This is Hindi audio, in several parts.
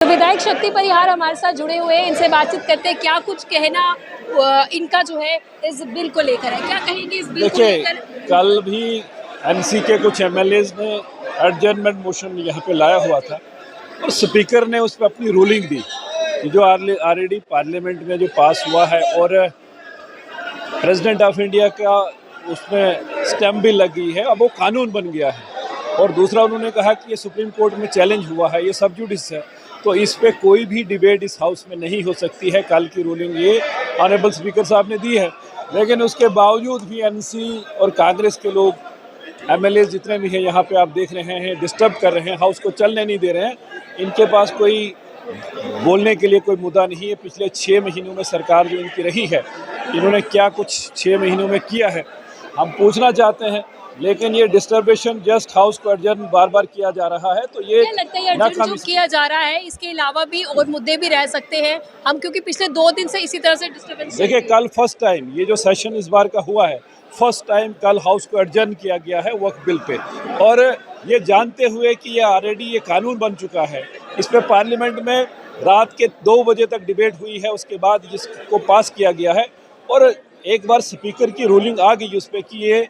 विधायक शक्ति परिहार हमारे साथ जुड़े हुए हैं, इनसे बातचीत करते हैं। क्या कुछ कहना इनका जो है इस बिल को लेकर है, क्या कहेंगे इस बिल को लेकर? कल भी एनसी के कुछ एमएलएज ने एडजर्नमेंट मोशन यहाँ पे लाया हुआ था और स्पीकर ने उस पर अपनी रूलिंग दी कि जो ऑलरेडी पार्लियामेंट में जो पास हुआ है और प्रेसिडेंट ऑफ इंडिया का उसमें स्टैम्प भी लगी है, अब वो कानून बन गया है। और दूसरा उन्होंने कहा कि ये सुप्रीम कोर्ट में चैलेंज हुआ है, ये सब जुडिस है, तो इस पे कोई भी डिबेट इस हाउस में नहीं हो सकती है। कल की रूलिंग ये ऑनरेबल स्पीकर साहब ने दी है, लेकिन उसके बावजूद भी एनसी और कांग्रेस के लोग एमएलए जितने भी हैं यहाँ पे आप देख रहे हैं डिस्टर्ब कर रहे हैं, हाउस को चलने नहीं दे रहे हैं। इनके पास कोई बोलने के लिए कोई मुद्दा नहीं है। पिछले 6 महीनों में सरकार जो इनकी रही है, इन्होंने क्या कुछ 6 महीनों में किया है हम पूछना चाहते हैं। लेकिन ये डिस्टर्बेशन जस्ट हाउस को एडजर्न बार बार किया जा रहा है, तो ये लगता है एडजर्न जो किया जा रहा है इसके अलावा भी और मुद्दे भी रह सकते हैं हम, क्योंकि पिछले 2 दिन से इसी तरह से डिस्टर्बेंस। देखिए, कल फर्स्ट टाइम ये जो सेशन इस बार का हुआ है, फर्स्ट टाइम कल हाउस को एडजर्न किया गया है वक्फ बिल पे, और ये जानते हुए कि ये ऑलरेडी ये कानून बन चुका है। इस पे पार्लियामेंट में रात के 2 बजे तक डिबेट हुई है, उसके बाद जिसको पास किया गया है और एक बार स्पीकर की रूलिंग आ गई उस पर कि ये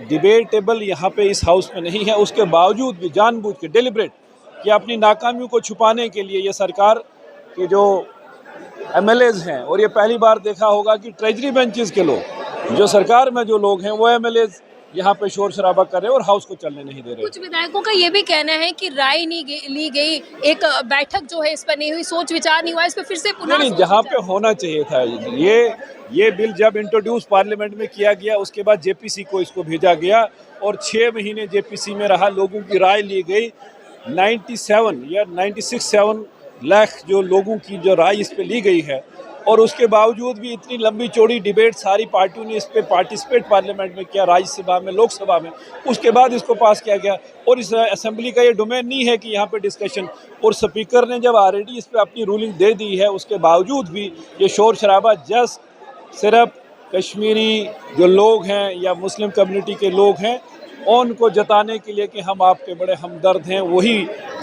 डिबेटेबल यहाँ पे इस हाउस में नहीं है। उसके बावजूद भी जानबूझ के डेलिब्रेट कि अपनी नाकामियों को छुपाने के लिए ये सरकार के जो एमएलएज हैं, और ये पहली बार देखा होगा कि ट्रेजरी बेंचेस के लोग, जो सरकार में जो लोग हैं, वो एमएलएज यहाँ पे शोर शराबा कर रहे हैं और हाउस को चलने नहीं दे रहे। कुछ विधायकों का ये भी कहना है कि राय नहीं ली गई, एक बैठक जो है इस पर नहीं हुई, सोच विचार नहीं हुआ, इस पर फिर से पुनः नहीं, जहाँ पे होना चाहिए था। ये बिल जब इंट्रोड्यूस पार्लियामेंट में किया गया, उसके बाद जेपीसी को इसको भेजा गया और 6 महीने जेपीसी में रहा, लोगों की राय ली गई। 97 या 96-7 लाख जो लोगों की जो राय इस पे ली गई है, और उसके बावजूद भी इतनी लंबी चौड़ी डिबेट सारी पार्टियों ने इस पे पार्टिसिपेट पार्लियामेंट में किया, राज्यसभा में, लोकसभा में, उसके बाद इसको पास किया गया। और इस असेंबली का ये डोमेन नहीं है कि यहाँ पे डिस्कशन, और स्पीकर ने जब ऑलरेडी इस पे अपनी रूलिंग दे दी है, उसके बावजूद भी ये शोर शराबा जस्ट सिर्फ कश्मीरी जो लोग हैं या मुस्लिम कम्युनिटी के लोग हैं उनको जताने के लिए कि हम आपके बड़े हमदर्द हैं, वही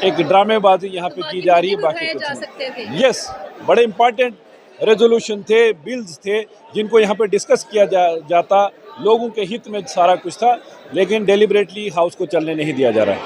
एक ड्रामेबाजी यहाँ पे की जा रही है। बाकी कुछ नहीं। यस, बड़े इंपॉर्टेंट रेजोल्यूशन थे, बिल्स थे, जिनको यहाँ पे डिस्कस किया जाता, लोगों के हित में सारा कुछ था, लेकिन डेलिबरेटली हाउस को चलने नहीं दिया जा रहा है।